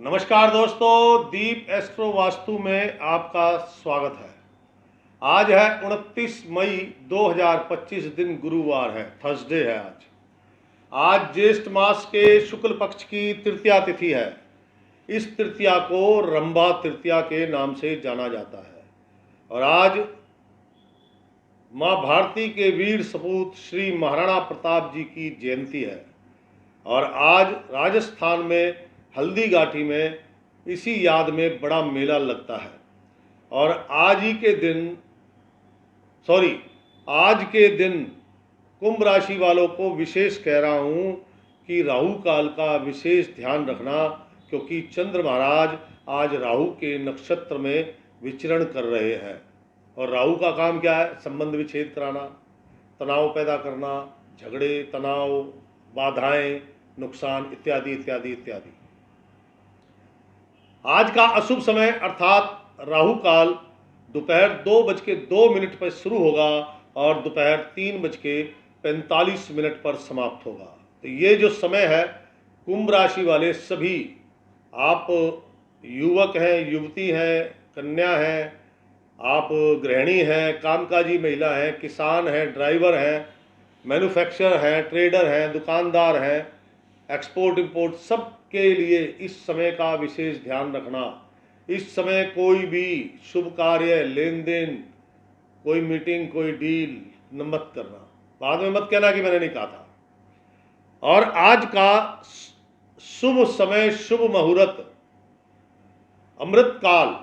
नमस्कार दोस्तों, दीप एस्ट्रो वास्तु में आपका स्वागत है। आज है 29 मई 2025, दिन गुरुवार है, थर्सडे है। आज ज्येष्ठ मास के शुक्ल पक्ष की तृतीया तिथि है। इस तृतीया को रंभा तृतीया के नाम से जाना जाता है और आज माँ भारती के वीर सपूत श्री महाराणा प्रताप जी की जयंती है। और आज राजस्थान में हल्दी घाटी में इसी याद में बड़ा मेला लगता है। और आज के दिन कुंभ राशि वालों को विशेष कह रहा हूँ कि राहु काल का विशेष ध्यान रखना, क्योंकि चंद्र महाराज आज राहु के नक्षत्र में विचरण कर रहे हैं। और राहु का काम क्या है? संबंध विच्छेद कराना, तनाव पैदा करना, झगड़े, तनाव, बाधाएं, नुकसान इत्यादि इत्यादि इत्यादि। आज का अशुभ समय अर्थात राहु काल दोपहर 2:02 पर शुरू होगा और दोपहर 3:45 पर समाप्त होगा। तो ये जो समय है, कुंभ राशि वाले सभी, आप युवक हैं, युवती हैं, कन्या हैं, आप गृहिणी हैं, कामकाजी महिला हैं, किसान हैं, ड्राइवर हैं, मैन्युफैक्चरर हैं, ट्रेडर हैं, दुकानदार हैं, एक्सपोर्ट इंपोर्ट, सब के लिए इस समय का विशेष ध्यान रखना। इस समय कोई भी शुभ कार्य, लेन देन, कोई मीटिंग, कोई डील मत करना। बाद में मत कहना कि मैंने नहीं कहा था। और आज का शुभ समय, शुभ मुहूर्त, अमृत काल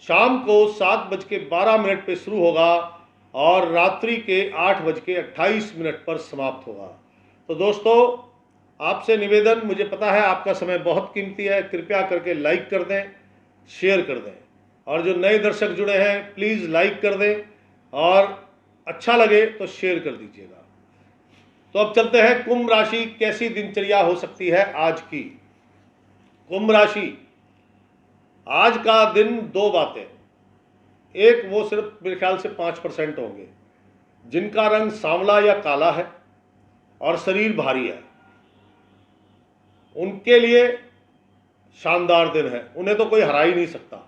शाम को 7:12 पे शुरू होगा और रात्रि के 8:28 पर समाप्त होगा। तो दोस्तों, आपसे निवेदन, मुझे पता है आपका समय बहुत कीमती है, कृपया करके लाइक कर दें, शेयर कर दें। और जो नए दर्शक जुड़े हैं, प्लीज़ लाइक कर दें और अच्छा लगे तो शेयर कर दीजिएगा। तो अब चलते हैं, कुंभ राशि कैसी दिनचर्या हो सकती है आज की। कुंभ राशि, आज का दिन दो बातें। एक, वो सिर्फ मेरे ख्याल से 5% होंगे जिनका रंग सांवला या काला है और शरीर भारी है, उनके लिए शानदार दिन है, उन्हें तो कोई हरा ही नहीं सकता।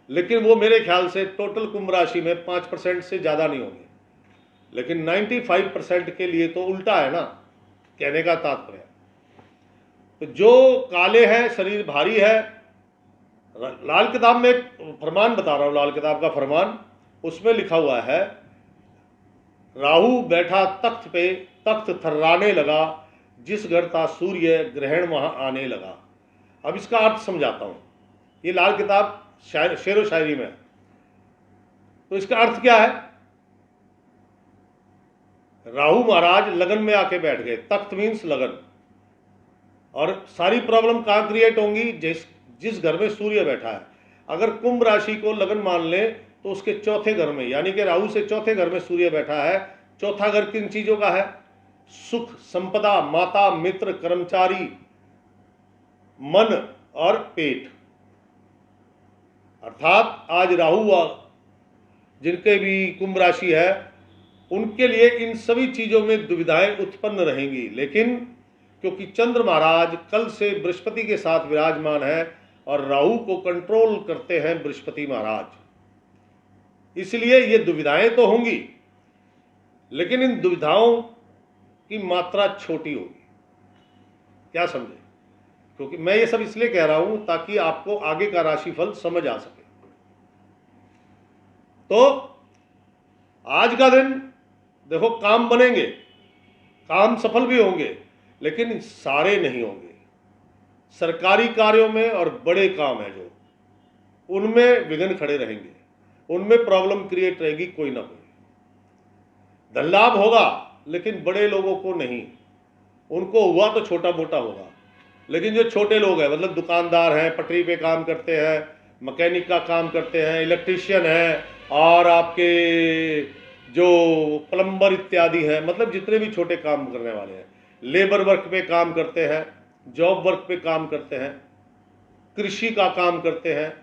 लेकिन वो मेरे ख्याल से टोटल कुंभ राशि में 5% से ज़्यादा नहीं होंगे। लेकिन 95% के लिए तो उल्टा है ना, कहने का तात्पर्य। तो जो काले हैं, शरीर भारी है, लाल किताब में एक फरमान बता रहा हूँ, लाल किताब का फरमान, उसमें लिखा हुआ है, राहु बैठा तख्त पे, तख्त थर्राने लगा, जिस घर था सूर्य ग्रहण वहां आने लगा। अब इसका अर्थ समझाता हूं, ये लाल किताब शेरो शायरी में है। तो इसका अर्थ क्या है? राहु महाराज लगन में आके बैठ गए, तख्त मीन्स लगन, और सारी प्रॉब्लम कहां क्रिएट होंगी? जिस घर में सूर्य बैठा है। अगर कुंभ राशि को लगन मान ले तो उसके चौथे घर में, यानी कि राहु से चौथे घर में सूर्य बैठा है। चौथा घर किन चीजों का है? सुख, संपदा, माता, मित्र, कर्मचारी, मन और पेट। अर्थात आज राहु जिनके भी कुंभ राशि है, उनके लिए इन सभी चीजों में दुविधाएं उत्पन्न रहेंगी। लेकिन क्योंकि चंद्र महाराज कल से बृहस्पति के साथ विराजमान है और राहु को कंट्रोल करते हैं बृहस्पति महाराज, इसलिए ये दुविधाएं तो होंगी, लेकिन इन दुविधाओं की मात्रा छोटी होगी। क्या समझे? क्योंकि मैं ये सब इसलिए कह रहा हूं ताकि आपको आगे का राशिफल समझ आ सके। तो आज का दिन देखो, काम बनेंगे, काम सफल भी होंगे, लेकिन सारे नहीं होंगे। सरकारी कार्यों में और बड़े काम है जो, उनमें विघ्न खड़े रहेंगे, उनमें प्रॉब्लम क्रिएट रहेगी कोई ना कोई। धन लाभ होगा लेकिन बड़े लोगों को नहीं, उनको हुआ तो छोटा मोटा होगा। लेकिन जो छोटे लोग हैं, मतलब दुकानदार हैं, पटरी पे काम करते हैं, मैकेनिक का काम करते हैं, इलेक्ट्रीशियन हैं, और आपके जो प्लम्बर इत्यादि हैं, मतलब जितने भी छोटे काम करने वाले हैं, लेबर वर्क पे काम करते हैं, जॉब वर्क पे काम करते हैं, कृषि का काम करते हैं,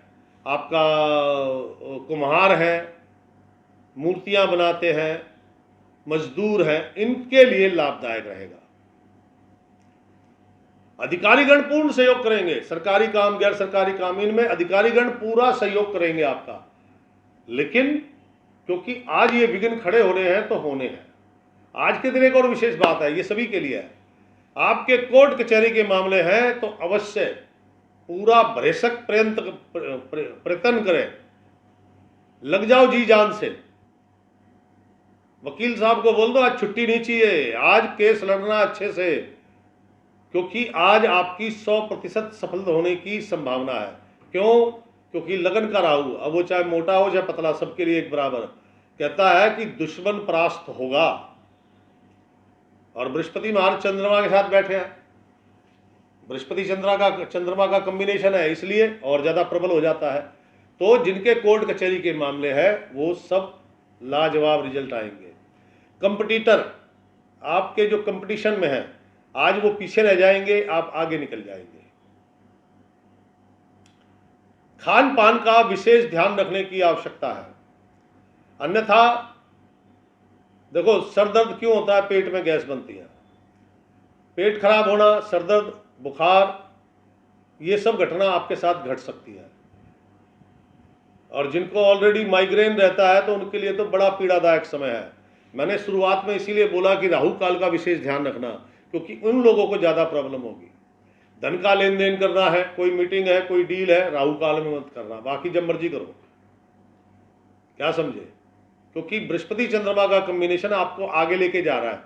आपका कुम्हार हैं, मूर्तियां बनाते हैं, मजदूर हैं, इनके लिए लाभदायक रहेगा। अधिकारीगण पूर्ण सहयोग करेंगे, सरकारी काम गैर सरकारी काम इनमें अधिकारीगण पूरा सहयोग करेंगे आपका। लेकिन क्योंकि आज ये विघ्न खड़े हो रहे हैं तो होने हैं। आज के दिन एक और विशेष बात है, ये सभी के लिए है। आपके कोर्ट कचहरी के मामले हैं तो अवश्य पूरा भरेसक प्रयत्न करें, लग जाओ जी जान से। वकील साहब को बोल दो आज छुट्टी नहीं चाहिए, आज केस लड़ना अच्छे से, क्योंकि आज आपकी 100% सफल होने की संभावना है। क्यों? क्योंकि लगन का राहु, अब वो चाहे मोटा हो चाहे पतला, सबके लिए एक बराबर, कहता है कि दुश्मन परास्त होगा। और बृहस्पति महाराज चंद्रमा के साथ बैठे हैं, बृहस्पति चंद्रमा का कॉम्बिनेशन है, इसलिए और ज्यादा प्रबल हो जाता है। तो जिनके कोर्ट कचहरी के मामले हैं वो सब लाजवाब रिजल्ट आएंगे। कंपटीटर आपके जो कंपटीशन में हैं आज वो पीछे रह जाएंगे, आप आगे निकल जाएंगे। खान पान का विशेष ध्यान रखने की आवश्यकता है, अन्यथा देखो सर दर्द क्यों होता है, पेट में गैस बनती है, पेट खराब होना, सर दर्द, बुखार, ये सब घटना आपके साथ घट सकती है। और जिनको ऑलरेडी माइग्रेन रहता है तो उनके लिए तो बड़ा पीड़ादायक समय है। मैंने शुरुआत में इसीलिए बोला कि राहु काल का विशेष ध्यान रखना, क्योंकि उन लोगों को ज़्यादा प्रॉब्लम होगी। धन का लेन देन करना है, कोई मीटिंग है, कोई डील है, राहु काल में मत करना, बाकी जब मर्जी करो। क्या समझे? क्योंकि बृहस्पति चंद्रमा का कॉम्बिनेशन आपको आगे लेके जा रहा है,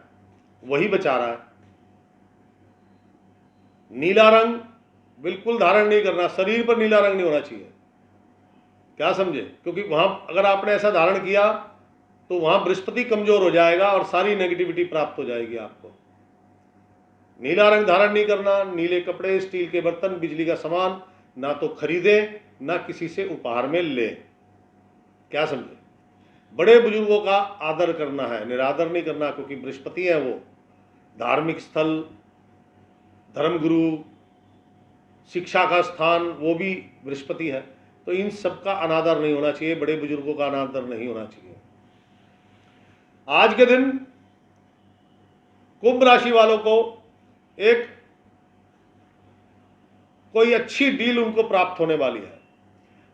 वही बचा रहा है। नीला रंग बिल्कुल धारण नहीं करना, शरीर पर नीला रंग नहीं होना चाहिए। क्या समझे? क्योंकि वहां अगर आपने ऐसा धारण किया तो वहां बृहस्पति कमजोर हो जाएगा और सारी नेगेटिविटी प्राप्त हो जाएगी आपको। नीला रंग धारण नहीं करना, नीले कपड़े, स्टील के बर्तन, बिजली का सामान ना तो खरीदें ना किसी से उपहार में लें। क्या समझे? बड़े बुजुर्गों का आदर करना है, निरादर नहीं करना, क्योंकि बृहस्पति है वो। धार्मिक स्थल, धर्मगुरु, शिक्षा का स्थान, वो भी बृहस्पति है। तो इन सब का अनादर नहीं होना चाहिए, बड़े बुजुर्गों का अनादर नहीं होना चाहिए। आज के दिन कुंभ राशि वालों को एक कोई अच्छी डील उनको प्राप्त होने वाली है,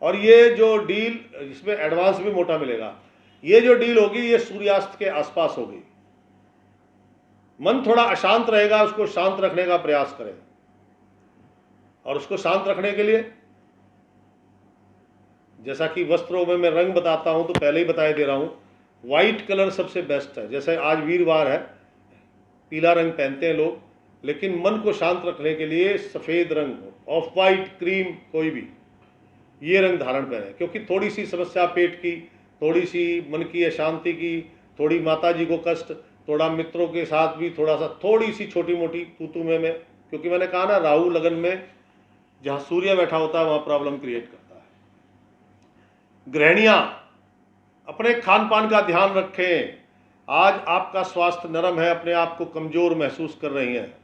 और ये जो डील, इसमें एडवांस भी मोटा मिलेगा। ये जो डील होगी ये सूर्यास्त के आसपास होगी। मन थोड़ा अशांत रहेगा, उसको शांत रखने का प्रयास करें। और उसको शांत रखने के लिए जैसा कि वस्त्रों में मैं रंग बताता हूं तो पहले ही बताए दे रहा हूं, व्हाइट कलर सबसे बेस्ट है। जैसे आज वीरवार है, पीला रंग पहनते हैं लोग, लेकिन मन को शांत रखने के लिए सफ़ेद रंग, ऑफ वाइट, क्रीम, कोई भी ये रंग धारण करें। क्योंकि थोड़ी सी समस्या पेट की, थोड़ी सी मन की अशांति की, थोड़ी माता जी को कष्ट, थोड़ा मित्रों के साथ भी थोड़ा सा, थोड़ी सी छोटी मोटी तू में, क्योंकि मैंने कहा ना राहु लगन में जहाँ सूर्य बैठा होता है वहाँ प्रॉब्लम क्रिएट करता है। गृहिणियाँ अपने खान पान का ध्यान रखें। आज आपका स्वास्थ्य नरम है, अपने आप को कमजोर महसूस कर रही हैं,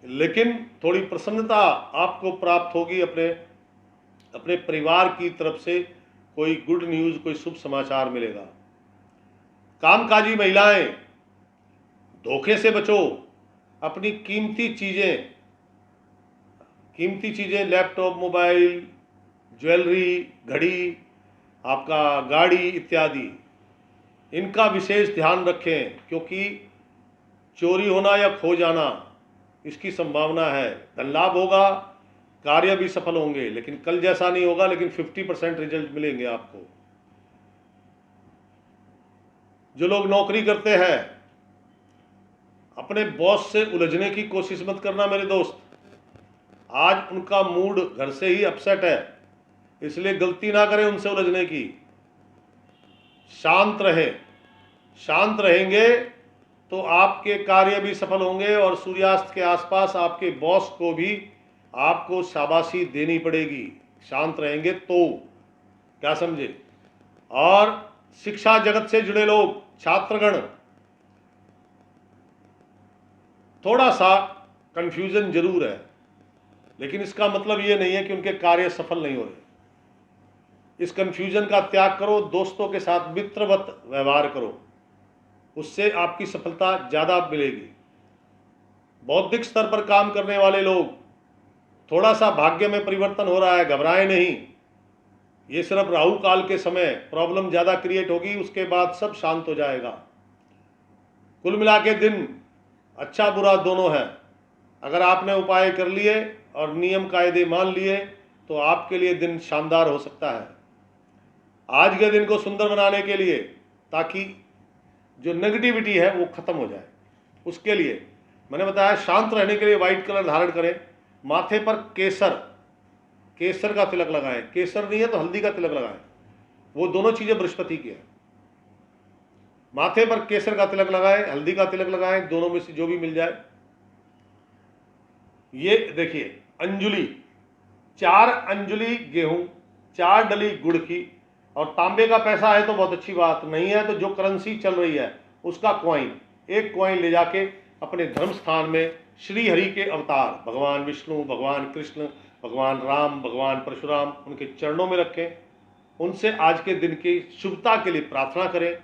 लेकिन थोड़ी प्रसन्नता आपको प्राप्त होगी। अपने परिवार की तरफ से कोई गुड न्यूज़, कोई शुभ समाचार मिलेगा। कामकाजी महिलाएं, धोखे से बचो। अपनी कीमती चीज़ें, लैपटॉप, मोबाइल, ज्वेलरी, घड़ी, आपका गाड़ी इत्यादि, इनका विशेष ध्यान रखें, क्योंकि चोरी होना या खो जाना इसकी संभावना है। धन लाभ होगा, कार्य भी सफल होंगे, लेकिन कल जैसा नहीं होगा, लेकिन 50% रिजल्ट मिलेंगे आपको। जो लोग नौकरी करते हैं, अपने बॉस से उलझने की कोशिश मत करना मेरे दोस्त। आज उनका मूड घर से ही अपसेट है, इसलिए गलती ना करें उनसे उलझने की। शांत रहें, शांत रहेंगे तो आपके कार्य भी सफल होंगे, और सूर्यास्त के आसपास आपके बॉस को भी आपको शाबाशी देनी पड़ेगी। शांत रहेंगे तो, क्या समझे? और शिक्षा जगत से जुड़े लोग, छात्रगण, थोड़ा सा कंफ्यूजन जरूर है, लेकिन इसका मतलब ये नहीं है कि उनके कार्य सफल नहीं हो रहे। इस कंफ्यूजन का त्याग करो, दोस्तों के साथ मित्रवत व्यवहार करो, उससे आपकी सफलता ज़्यादा मिलेगी। बौद्धिक स्तर पर काम करने वाले लोग, थोड़ा सा भाग्य में परिवर्तन हो रहा है, घबराएं नहीं। ये सिर्फ राहु काल के समय प्रॉब्लम ज़्यादा क्रिएट होगी, उसके बाद सब शांत हो जाएगा। कुल मिला के दिन अच्छा बुरा दोनों है। अगर आपने उपाय कर लिए और नियम कायदे मान लिए तो आपके लिए दिन शानदार हो सकता है। आज के दिन को सुंदर बनाने के लिए, ताकि जो नेगेटिविटी है वो खत्म हो जाए, उसके लिए मैंने बताया शांत रहने के लिए व्हाइट कलर धारण करें। माथे पर केसर का तिलक लगाएं। केसर नहीं है तो हल्दी का तिलक लगाएं, वो दोनों चीजें बृहस्पति की है। माथे पर केसर का तिलक लगाएं, हल्दी का तिलक लगाएं, दोनों में से जो भी मिल जाए। ये देखिए अंजुलि, 4 अंजुलि गेहूं, 4 डली गुड़ की, और तांबे का पैसा है तो बहुत अच्छी बात, नहीं है तो जो करेंसी चल रही है उसका कॉइन, एक कॉइन ले जाके अपने धर्म स्थान में श्री हरि के अवतार भगवान विष्णु, भगवान कृष्ण, भगवान राम, भगवान परशुराम, उनके चरणों में रखें। उनसे आज के दिन की शुभता के लिए प्रार्थना करें।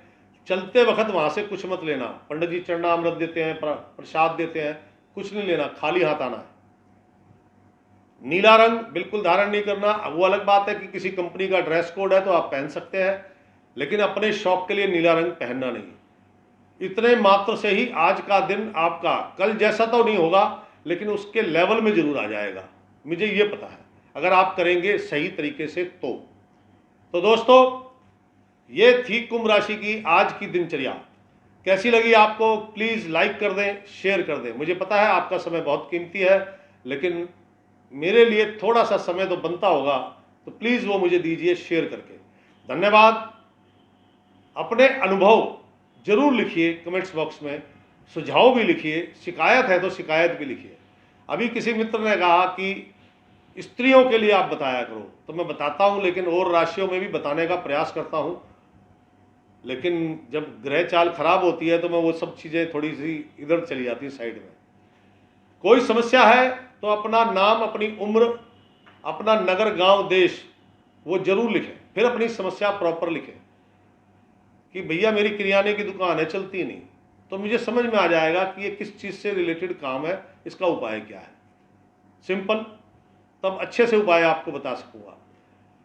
चलते वक्त वहां से कुछ मत लेना। पंडित जी चरणामृत देते हैं, प्रसाद देते हैं, कुछ नहीं लेना, खाली हाथ आना है। नीला रंग बिल्कुल धारण नहीं करना। वो अलग बात है कि किसी कंपनी का ड्रेस कोड है तो आप पहन सकते हैं, लेकिन अपने शौक के लिए नीला रंग पहनना नहीं। इतने मात्र से ही आज का दिन आपका कल जैसा तो नहीं होगा, लेकिन उसके लेवल में जरूर आ जाएगा, मुझे ये पता है, अगर आप करेंगे सही तरीके से तो दोस्तों ये थी कुंभ राशि की आज की दिनचर्या। कैसी लगी आपको? प्लीज़ लाइक कर दें, शेयर कर दें। मुझे पता है आपका समय बहुत कीमती है, लेकिन मेरे लिए थोड़ा सा समय तो बनता होगा, तो प्लीज़ वो मुझे दीजिए शेयर करके। धन्यवाद। अपने अनुभव जरूर लिखिए कमेंट्स बॉक्स में, सुझाव भी लिखिए, शिकायत है तो शिकायत भी लिखिए। अभी किसी मित्र ने कहा कि स्त्रियों के लिए आप बताया करो, तो मैं बताता हूँ, लेकिन और राशियों में भी बताने का प्रयास करता हूँ, लेकिन जब ग्रह चाल खराब होती है तो मैं वो सब चीज़ें थोड़ी सी इधर चली जाती है साइड में। कोई समस्या है तो अपना नाम, अपनी उम्र, अपना नगर, गांव, देश वो जरूर लिखें, फिर अपनी समस्या प्रॉपर लिखें कि भैया मेरी किराने की दुकान है, चलती नहीं, तो मुझे समझ में आ जाएगा कि ये किस चीज़ से रिलेटेड काम है, इसका उपाय क्या है। सिंपल, तब अच्छे से उपाय आपको बता सकूंगा।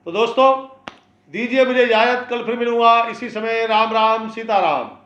तो दोस्तों दीजिए मुझे इजाजत, कल फिर मिलूंगा इसी समय। राम राम, सीताराम।